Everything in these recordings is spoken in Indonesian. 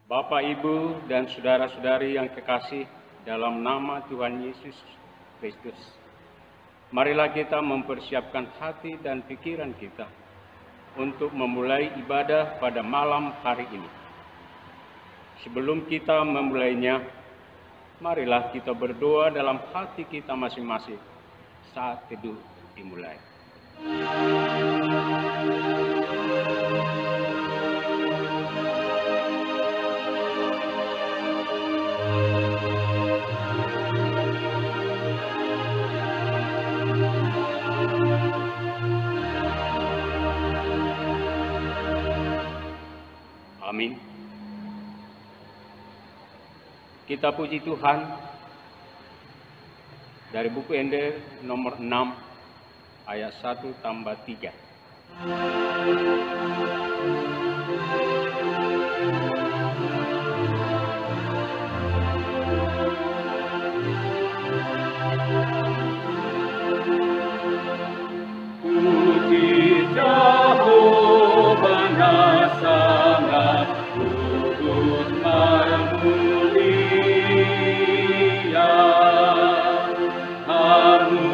Bapak, Ibu, dan saudara-saudari yang kekasih dalam nama Tuhan Yesus Kristus, marilah kita mempersiapkan hati dan pikiran kita untuk memulai ibadah pada malam hari ini. Sebelum kita memulainya, marilah kita berdoa dalam hati kita masing-masing saat teduh dimulai. Amin. Kita puji Tuhan dari buku Ende nomor 6 ayat 1-3. Puji Jehovah sangat turut mulia, kamu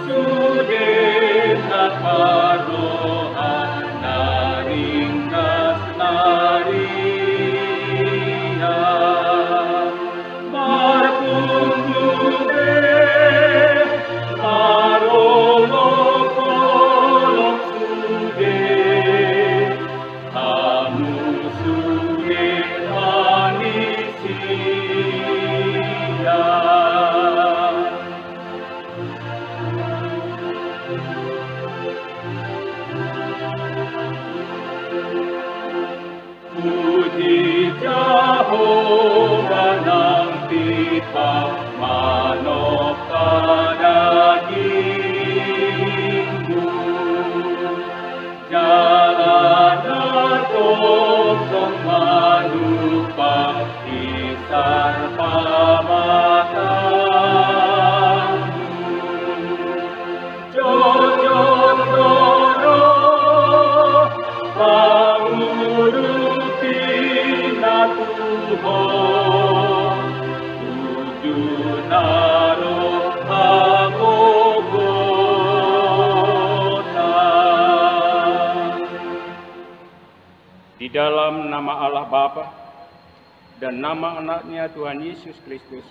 sudah parohan naringkas naria, marpunggude marolok-olok sude, kamu sudah manusia. Puji Jehovah nang kita manop dagingmu, jalan tong manupang kisar pamatamu, jojot doro pangurupi natuho, tujuh naro agogota. Di dalam nama Allah Bapa dan nama anaknya Tuhan Yesus Kristus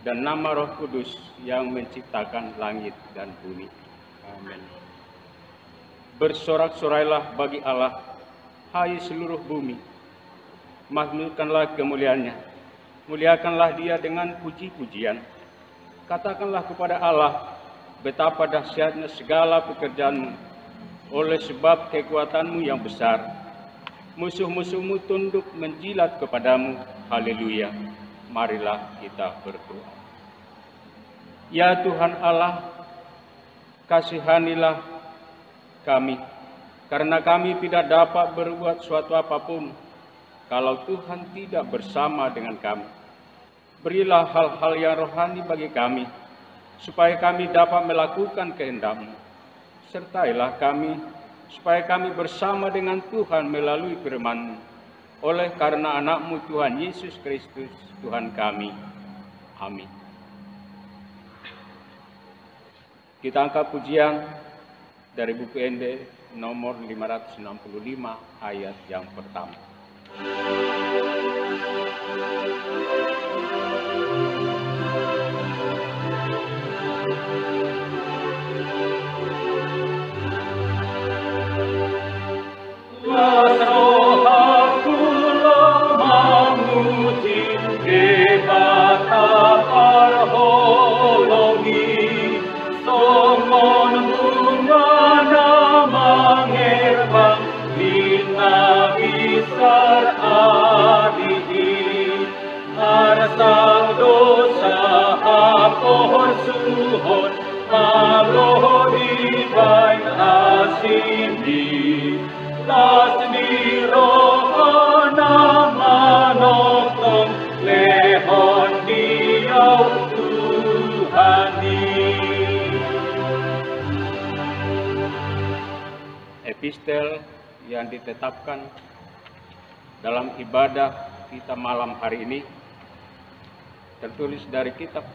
dan nama Roh Kudus yang menciptakan langit dan bumi. Amin. Bersorak-sorailah bagi Allah, hai seluruh bumi. Makmurkanlah kemuliaannya. Muliakanlah dia dengan puji-pujian. Katakanlah kepada Allah, betapa dahsyatnya segala pekerjaanmu. Oleh sebab kekuatanmu yang besar, musuh-musuhmu tunduk menjilat kepadamu. Haleluya. Marilah kita berdoa. Ya Tuhan Allah, kasihanilah kami, karena kami tidak dapat berbuat suatu apapun kalau Tuhan tidak bersama dengan kami. Berilah hal-hal yang rohani bagi kami, supaya kami dapat melakukan kehendak-Mu. Sertailah kami, supaya kami bersama dengan Tuhan melalui firman-Mu. Oleh karena anak-Mu Tuhan Yesus Kristus, Tuhan kami. Amin. Kita angkat pujian dari buku Ende nomor 565 ayat yang pertama. Sang dosa apor suhon mabrodi bain asindi lasni rohana manotong lehon diau Tuhani. Epistel yang ditetapkan dalam ibadah kita malam hari ini tertulis dari kitab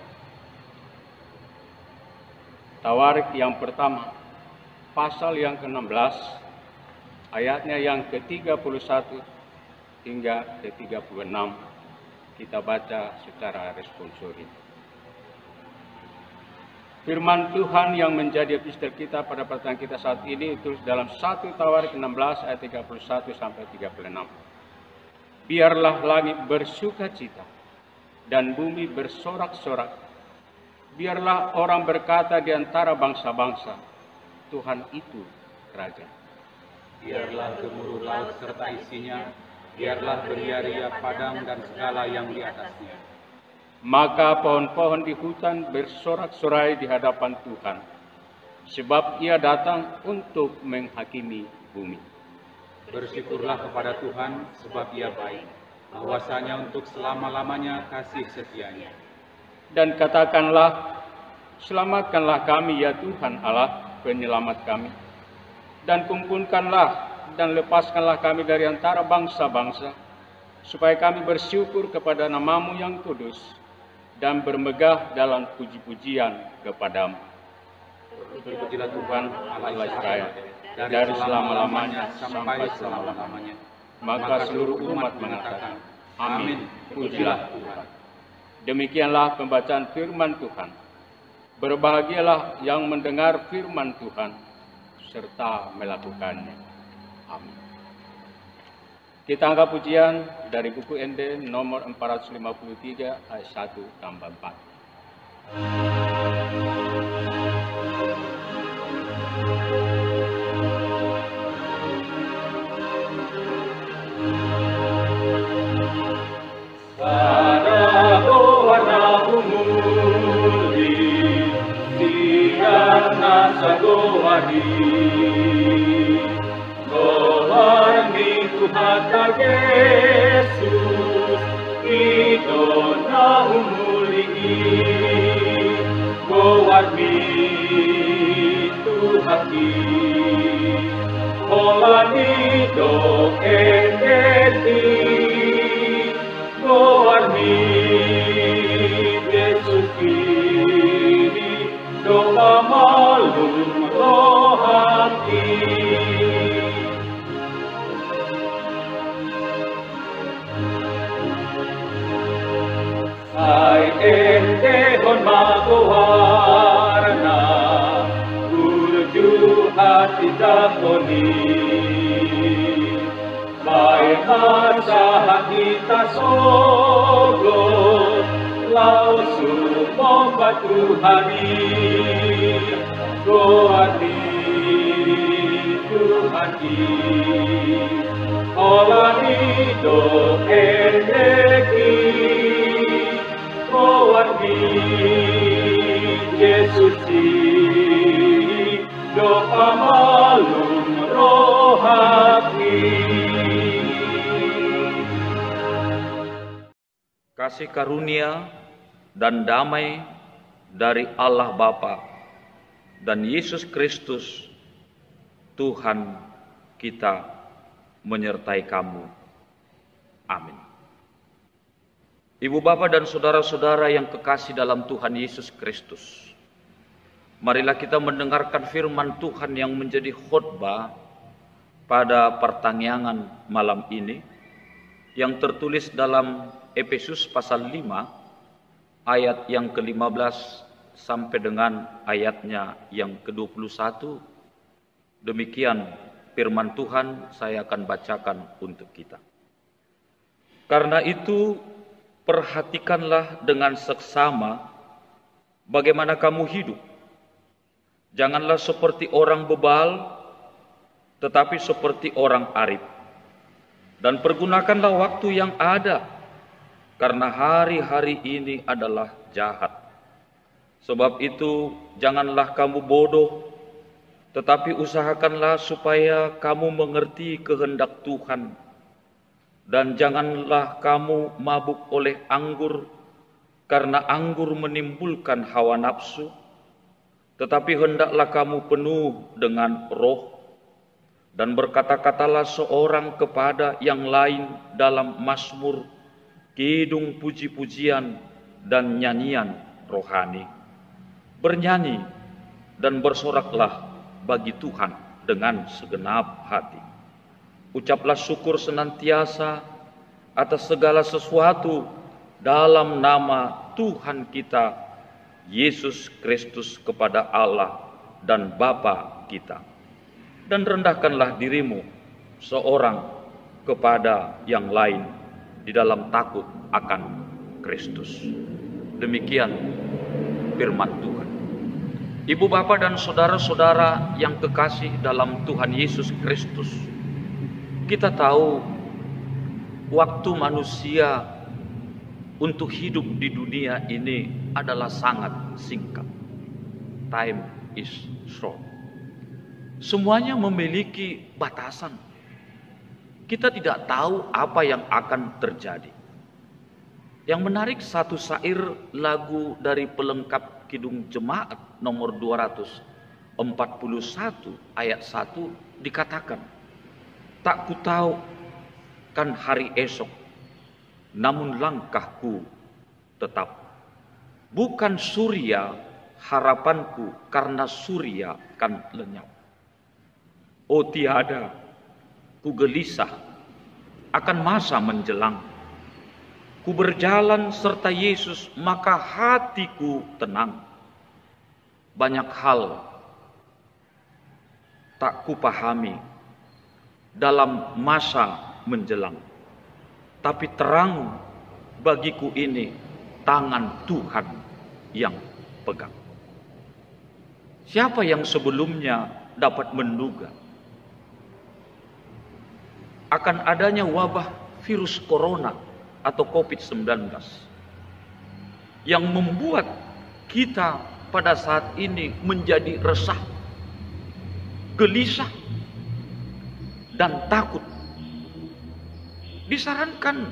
Tawarik yang pertama, pasal yang ke-16, ayatnya yang ke-31 hingga ke-36. Kita baca secara responsori. Firman Tuhan yang menjadi epistel kita pada pertanyaan kita saat ini ditulis dalam 1 Tawarik 16 ayat 31 sampai 36. Biarlah langit bersukacita dan bumi bersorak-sorak. Biarlah orang berkata di antara bangsa-bangsa, Tuhan itu Raja. Biarlah gemuruh laut serta isinya, biarlah beria-ria padang dan segala yang di atasnya. Maka pohon-pohon di hutan bersorak-sorai di hadapan Tuhan, sebab Ia datang untuk menghakimi bumi. Bersyukurlah kepada Tuhan, sebab Ia baik, bahwasanya untuk selama-lamanya kasih setianya. Dan katakanlah, selamatkanlah kami ya Tuhan Allah, penyelamat kami. Dan kumpulkanlah dan lepaskanlah kami dari antara bangsa-bangsa, supaya kami bersyukur kepada nama-Mu yang kudus, dan bermegah dalam puji-pujian kepadamu. Terpujilah Tuhan Allah Israel, dari selama-lamanya sampai selama-lamanya. Maka seluruh umat mengatakan, Amin, pujilah Tuhan. Demikianlah pembacaan firman Tuhan. Berbahagialah yang mendengar firman Tuhan serta melakukannya. Amin. Kita angkat pujian dari buku ND nomor 453 ayat 1 tambah 4. Tuhan Yesus, itu nahu muli, gowarmi Tuhan ki, holani do engeti, gowarmi Yesus kini do amalum rohati. Ay ente hon magowarna, uju hati dakoni. Baik masa kita sogo, lau sumomba Tuhani, goati Tuhani, olani do endeki. Gowarmi Yesus do pamalum rohati. Kasih karunia dan damai dari Allah Bapa dan Yesus Kristus Tuhan kita menyertai kamu. Amin. Ibu bapak dan saudara-saudara yang kekasih dalam Tuhan Yesus Kristus, marilah kita mendengarkan firman Tuhan yang menjadi khotbah pada pertanyaan malam ini, yang tertulis dalam Efesus pasal 5 ayat yang ke-15 sampai dengan ayatnya yang ke-21. Demikian firman Tuhan saya akan bacakan untuk kita. Karena itu, perhatikanlah dengan seksama bagaimana kamu hidup. Janganlah seperti orang bebal, tetapi seperti orang arif. Dan pergunakanlah waktu yang ada, karena hari-hari ini adalah jahat. Sebab itu, janganlah kamu bodoh, tetapi usahakanlah supaya kamu mengerti kehendak Tuhan. Dan janganlah kamu mabuk oleh anggur, karena anggur menimbulkan hawa nafsu, tetapi hendaklah kamu penuh dengan roh, dan berkata-katalah seorang kepada yang lain dalam mazmur kidung puji-pujian dan nyanyian rohani. Bernyanyi dan bersoraklah bagi Tuhan dengan segenap hati. Ucaplah syukur senantiasa atas segala sesuatu dalam nama Tuhan kita Yesus Kristus kepada Allah dan Bapa kita. Dan rendahkanlah dirimu seorang kepada yang lain di dalam takut akan Kristus. Demikian firman Tuhan. Ibu bapa dan saudara-saudara yang kekasih dalam Tuhan Yesus Kristus, kita tahu waktu manusia untuk hidup di dunia ini adalah sangat singkat. Time is short. Semuanya memiliki batasan. Kita tidak tahu apa yang akan terjadi. Yang menarik, satu syair lagu dari pelengkap Kidung Jemaat nomor 241 ayat 1 dikatakan, tak ku tahu kan hari esok, namun langkahku tetap. Bukan surya harapanku, karena surya kan lenyap. Oh tiada, ku gelisah akan masa menjelang. Ku berjalan serta Yesus, maka hatiku tenang. Banyak hal tak kupahami dalam masa menjelang, tapi terang bagiku ini tangan Tuhan yang pegang. Siapa yang sebelumnya dapat menduga akan adanya wabah virus corona atau COVID-19 yang membuat kita pada saat ini menjadi resah, gelisah, dan takut. Disarankan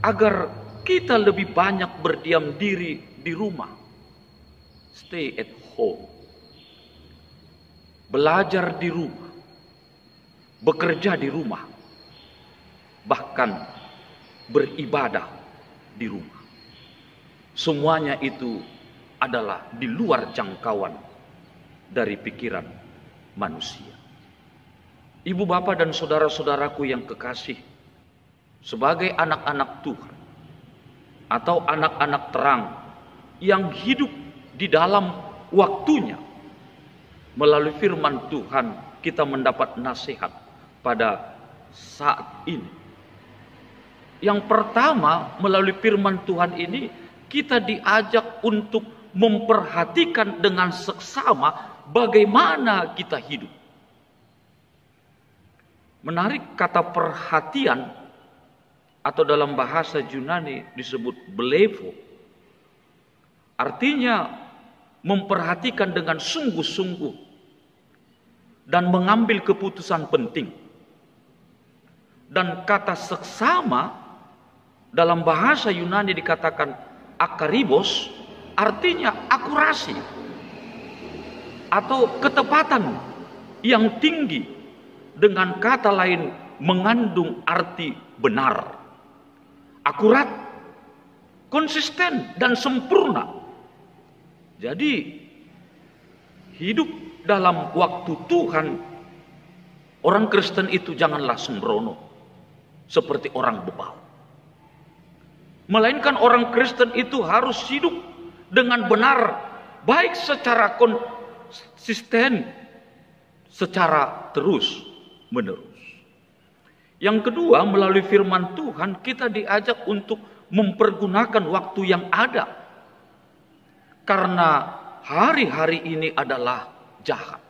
agar kita lebih banyak berdiam diri di rumah, stay at home, belajar di rumah, bekerja di rumah, bahkan beribadah di rumah. Semuanya itu adalah di luar jangkauan dari pikiran manusia. Ibu bapak dan saudara-saudaraku yang kekasih, sebagai anak-anak Tuhan atau anak-anak terang yang hidup di dalam waktunya, melalui firman Tuhan kita mendapat nasihat pada saat ini. Yang pertama, melalui firman Tuhan ini kita diajak untuk memperhatikan dengan seksama bagaimana kita hidup. Menarik, kata perhatian atau dalam bahasa Yunani disebut blevo. Artinya memperhatikan dengan sungguh-sungguh dan mengambil keputusan penting. Dan kata seksama dalam bahasa Yunani dikatakan akaribos, artinya akurasi atau ketepatan yang tinggi, dengan kata lain mengandung arti benar, akurat, konsisten, dan sempurna. Jadi hidup dalam waktu Tuhan, orang Kristen itu janganlah sembrono seperti orang bebal. Melainkan orang Kristen itu harus hidup dengan benar, baik secara konsisten, secara terus menerus. Yang kedua, melalui firman Tuhan kita diajak untuk mempergunakan waktu yang ada, karena hari-hari ini adalah jahat.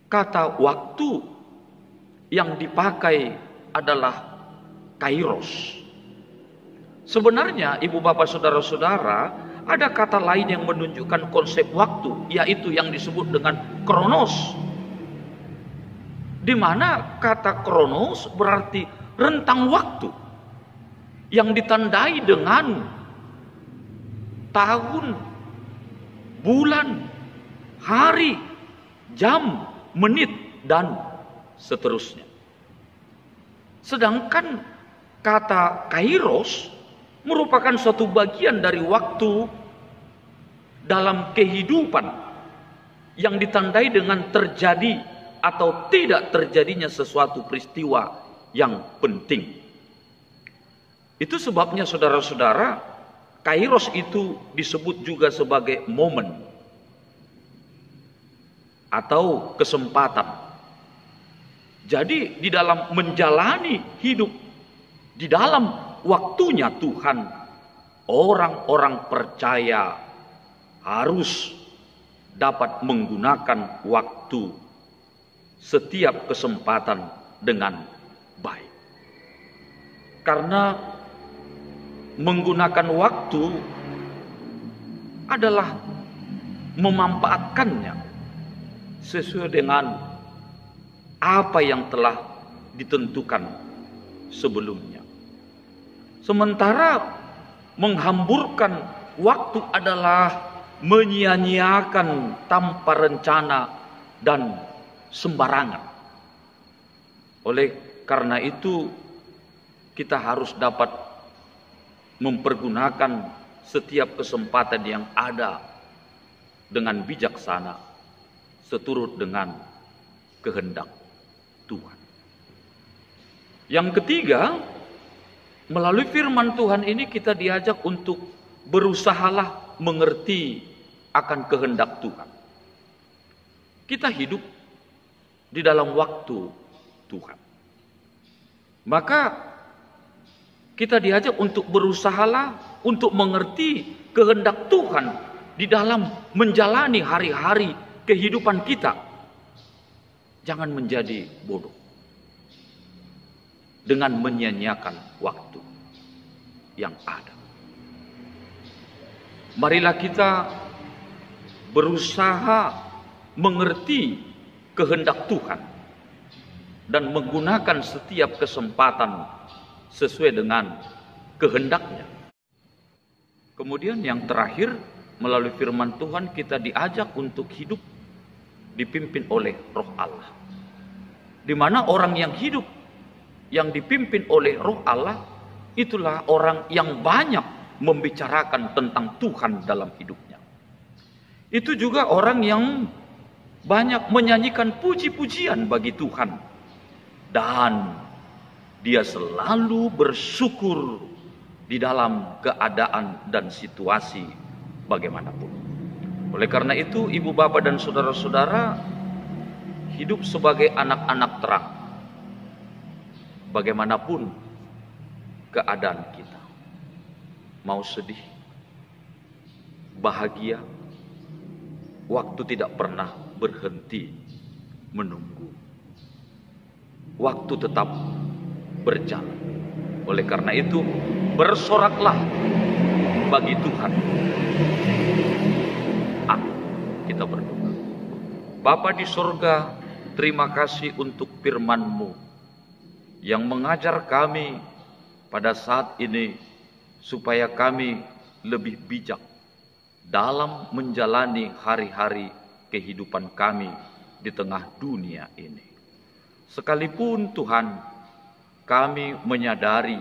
Kata waktu yang dipakai adalah kairos. Sebenarnya ibu bapak saudara-saudara, ada kata lain yang menunjukkan konsep waktu, yaitu yang disebut dengan kronos. Di mana kata kronos berarti rentang waktu yang ditandai dengan tahun, bulan, hari, jam, menit, dan seterusnya. Sedangkan kata kairos merupakan suatu bagian dari waktu dalam kehidupan yang ditandai dengan terjadi atau tidak terjadinya sesuatu peristiwa yang penting. Itu sebabnya saudara-saudara, kairos itu disebut juga sebagai momen atau kesempatan. Jadi di dalam menjalani hidup di dalam waktunya Tuhan, orang-orang percaya harus dapat menggunakan waktu setiap kesempatan dengan baik. Karena menggunakan waktu adalah memanfaatkannya sesuai dengan apa yang telah ditentukan sebelumnya. Sementara menghamburkan waktu adalah menyia-nyiakan tanpa rencana dan sembarangan. Oleh karena itu, kita harus dapat mempergunakan setiap kesempatan yang ada dengan bijaksana, seturut dengan kehendak Tuhan. Yang ketiga, melalui firman Tuhan ini kita diajak untuk berusahalah mengerti akan kehendak Tuhan. Kita hidup di dalam waktu Tuhan. Maka kita diajak untuk berusahalah untuk mengerti kehendak Tuhan di dalam menjalani hari-hari kehidupan kita. Jangan menjadi bodoh dengan menyia-nyiakan waktu yang ada. Marilah kita berusaha mengerti kehendak Tuhan dan menggunakan setiap kesempatan sesuai dengan kehendaknya. Kemudian yang terakhir, melalui firman Tuhan kita diajak untuk hidup dipimpin oleh Roh Allah. Di mana orang yang hidup yang dipimpin oleh Roh Allah, itulah orang yang banyak membicarakan tentang Tuhan dalam hidupnya. Itu juga orang yang banyak menyanyikan puji-pujian bagi Tuhan. Dan dia selalu bersyukur di dalam keadaan dan situasi bagaimanapun. Oleh karena itu, ibu bapak dan saudara-saudara, hidup sebagai anak-anak terang. Bagaimanapun keadaan kita, mau sedih, bahagia, waktu tidak pernah berhenti menunggu. Waktu tetap berjalan. Oleh karena itu, bersoraklah bagi Tuhan. Kita berdoa. Bapa di sorga, terima kasih untuk firman-Mu yang mengajar kami pada saat ini supaya kami lebih bijak dalam menjalani hari-hari kehidupan kami di tengah dunia ini. Sekalipun Tuhan, kami menyadari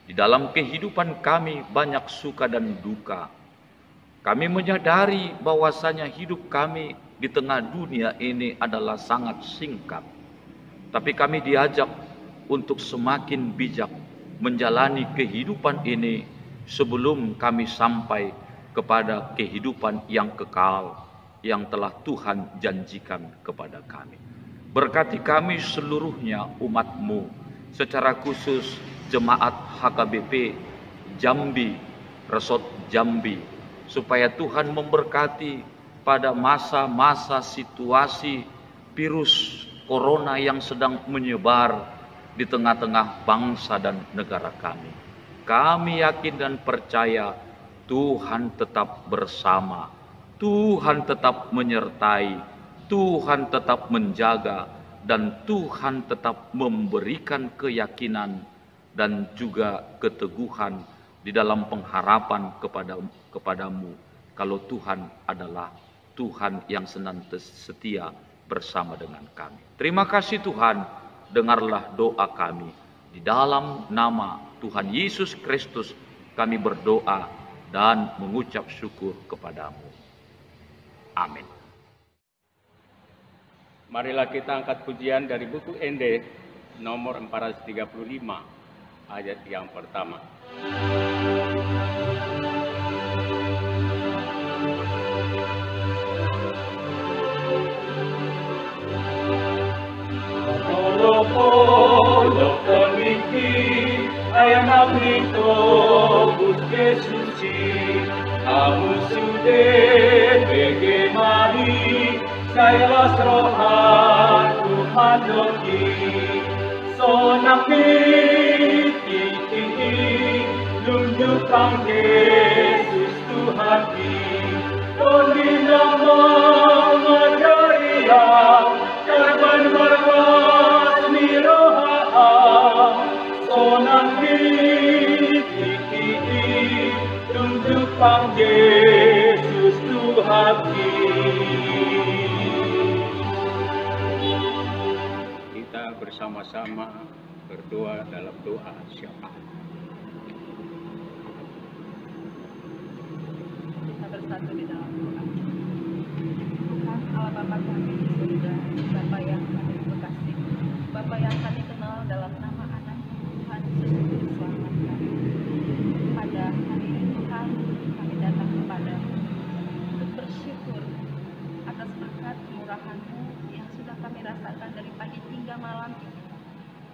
di dalam kehidupan kami banyak suka dan duka. Kami menyadari bahwasanya hidup kami di tengah dunia ini adalah sangat singkat. Tapi kami diajak untuk semakin bijak menjalani kehidupan ini sebelum kami sampai kepada kehidupan yang kekal yang telah Tuhan janjikan kepada kami. Berkati kami seluruhnya umat-Mu, secara khusus jemaat HKBP Jambi, Resort Jambi, supaya Tuhan memberkati pada masa-masa situasi virus corona yang sedang menyebar di tengah-tengah bangsa dan negara kami. Kami yakin dan percaya Tuhan tetap bersama, Tuhan tetap menyertai, Tuhan tetap menjaga, dan Tuhan tetap memberikan keyakinan dan juga keteguhan di dalam pengharapan kepadamu, kalau Tuhan adalah Tuhan yang senantiasa setia bersama dengan kami. Terima kasih Tuhan, dengarlah doa kami. Di dalam nama Tuhan Yesus Kristus kami berdoa dan mengucap syukur kepadamu. Amin. Marilah kita angkat pujian dari buku ND nomor 435 ayat yang pertama. Polo peniki ayam nito buske suci kamu sudah bagaimana saya rohan Tuhan doki sonang tinggi tunjukkan Yesus Tuhan di Toni nama majaria karban marwas miroha sonang tinggi tunjukkan Yesus Tuhan di. Bersama-sama berdoa dalam doa syafaat. Kita bersatu di dalam doa. Tuhan Allah Bapa kami di surga, Bapa yang kami berkasih, Bapa yang kami kenal dalam nama anak Tuhan Yesus selamat kami. Pada hari ini Tuhan kami datang kepadamu untuk bersyukur atas berkat kemurahan-Mu yang sudah kami rasakan dari pagi hingga malam ini.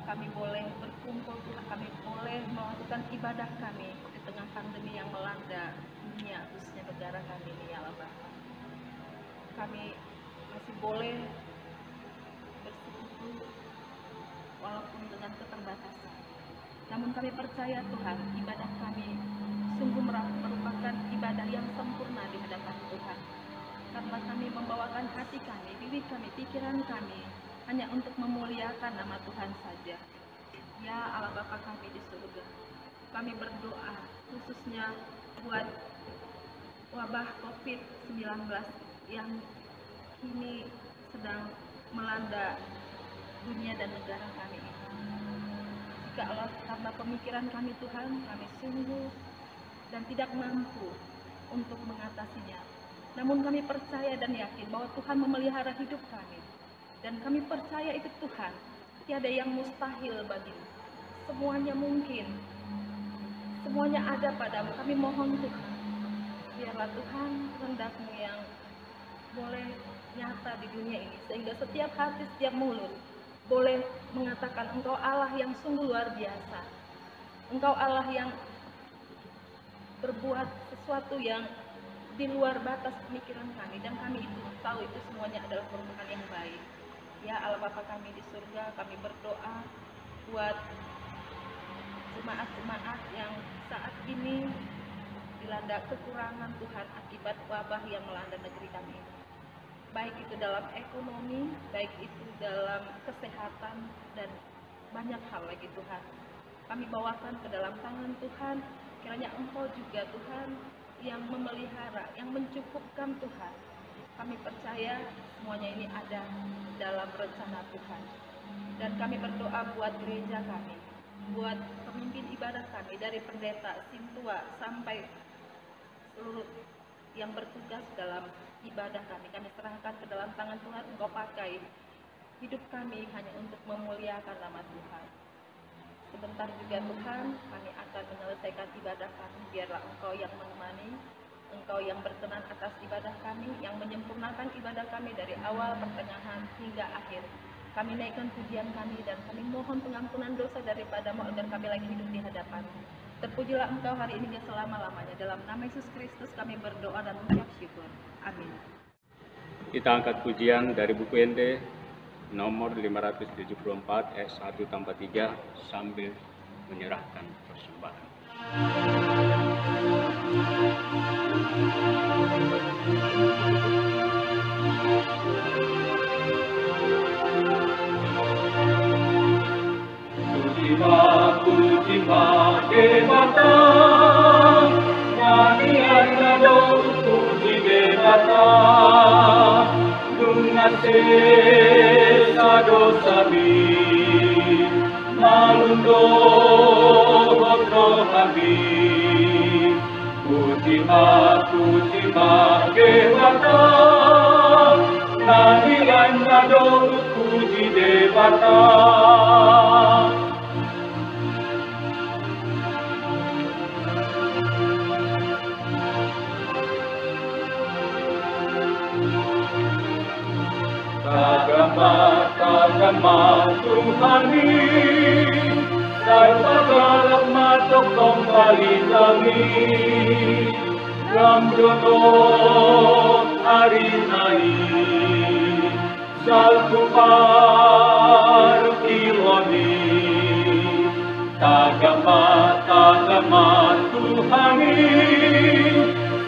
Kami boleh berkumpul, kami boleh melakukan ibadah kami di tengah pandemi yang melanda dunia, khususnya negara kami ini, ya Allah Bapa. Kami masih boleh bersekutu walaupun dengan keterbatasan. Namun kami percaya Tuhan, ibadah kami sungguh merupakan ibadah yang sempurna di hadapan Tuhan. Karena kami membawakan hati kami, diri kami, pikiran kami hanya untuk memuliakan nama Tuhan saja. Ya Allah Bapa kami di surga, kami berdoa khususnya buat wabah COVID-19 yang kini sedang melanda dunia dan negara kami ini. Jika Allah karena pemikiran kami Tuhan, kami sungguh dan tidak mampu untuk mengatasinya. Namun kami percaya dan yakin bahwa Tuhan memelihara hidup kami. Dan kami percaya itu Tuhan, tiada yang mustahil bagimu. Semuanya mungkin, semuanya ada padamu. Kami mohon Tuhan, biarlah Tuhan kehendak-Mu yang boleh nyata di dunia ini. Sehingga setiap hati, setiap mulut boleh mengatakan Engkau Allah yang sungguh luar biasa. Engkau Allah yang berbuat sesuatu yang di luar batas pemikiran kami. Dan kami itu tahu itu semuanya adalah merupakan yang baik. Ya Allah Bapa kami di surga, kami berdoa buat jemaat-jemaat yang saat ini dilanda kekurangan Tuhan akibat wabah yang melanda negeri kami. Baik itu dalam ekonomi, baik itu dalam kesehatan, dan banyak hal lagi Tuhan. Kami bawakan ke dalam tangan Tuhan, kiranya Engkau juga Tuhan yang memelihara, yang mencukupkan Tuhan. Kami percaya semuanya ini ada dalam rencana Tuhan. Dan kami berdoa buat gereja kami, buat pemimpin ibadah kami, dari pendeta, sintua, sampai seluruh yang bertugas dalam ibadah kami. Kami serahkan ke dalam tangan Tuhan. Engkau pakai hidup kami hanya untuk memuliakan nama Tuhan. Sebentar juga Tuhan, kami akan menyelesaikan ibadah kami. Biarlah Engkau yang menemani, Engkau yang berkenan atas ibadah kami, yang menyempurnakan ibadah kami dari awal pertengahan hingga akhir. Kami naikkan pujian kami dan kami mohon pengampunan dosa daripada-Mu agar kami lagi hidup di hadapan-Mu. Terpujilah Engkau hari ini dan selama-lamanya. Dalam nama Yesus Kristus kami berdoa dan mengucap syukur. Amin. Kita angkat pujian dari buku ND nomor 574 ayat 1-3 sambil menyerahkan persembahan. Puji-puji Devata, nyanyian nado puji Devata, Dunga sesa dosa mi, malum dohot rohani, puji ma kewata, nahilan na dohot puji dewata. Tagama Tuhani, dan pagkalak matok kembali kami, Ramjono hari nai, Salpupar kiloni, Tagama Tuhani,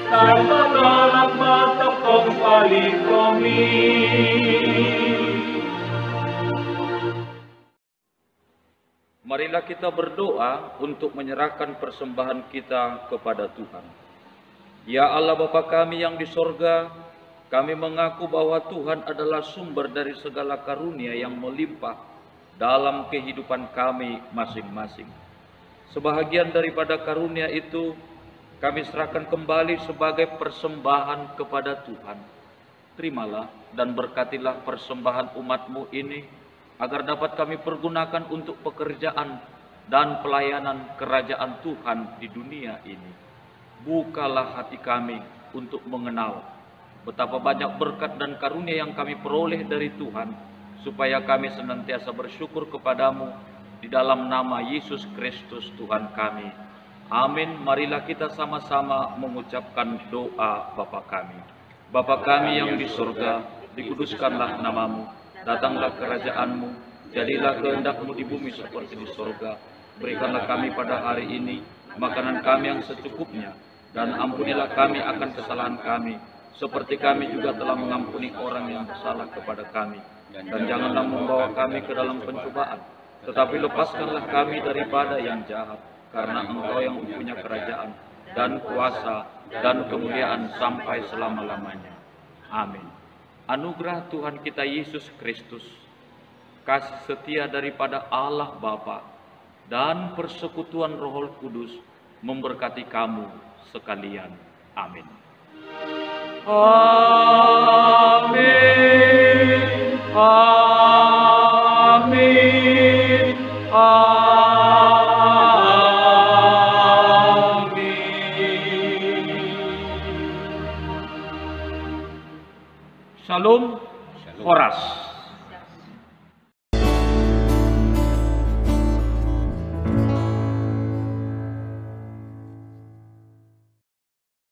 dan pagkalak matok kembali kami. Marilah kita berdoa untuk menyerahkan persembahan kita kepada Tuhan. Ya Allah Bapa kami yang di sorga, kami mengaku bahwa Tuhan adalah sumber dari segala karunia yang melimpah dalam kehidupan kami masing-masing. Sebahagian daripada karunia itu kami serahkan kembali sebagai persembahan kepada Tuhan. Terimalah dan berkatilah persembahan umat-Mu ini, agar dapat kami pergunakan untuk pekerjaan dan pelayanan kerajaan Tuhan di dunia ini. Bukalah hati kami untuk mengenal betapa banyak berkat dan karunia yang kami peroleh dari Tuhan, supaya kami senantiasa bersyukur kepadamu di dalam nama Yesus Kristus Tuhan kami. Amin. Marilah kita sama-sama mengucapkan doa Bapa kami. Bapa kami yang di surga, dikuduskanlah namamu. Datanglah kerajaan-Mu, jadilah kehendak-Mu di bumi seperti di sorga. Berikanlah kami pada hari ini makanan kami yang secukupnya, dan ampunilah kami akan kesalahan kami, seperti kami juga telah mengampuni orang yang bersalah kepada kami. Dan janganlah membawa kami ke dalam pencobaan, tetapi lepaskanlah kami daripada yang jahat, karena Engkau yang mempunyai kerajaan, dan kuasa, dan kemuliaan sampai selama-lamanya. Amin. Anugerah Tuhan kita Yesus Kristus, kasih setia daripada Allah Bapa, dan persekutuan Roh Kudus memberkati kamu sekalian. Amin. Amin. Amin. Amin. Shalom. Horas.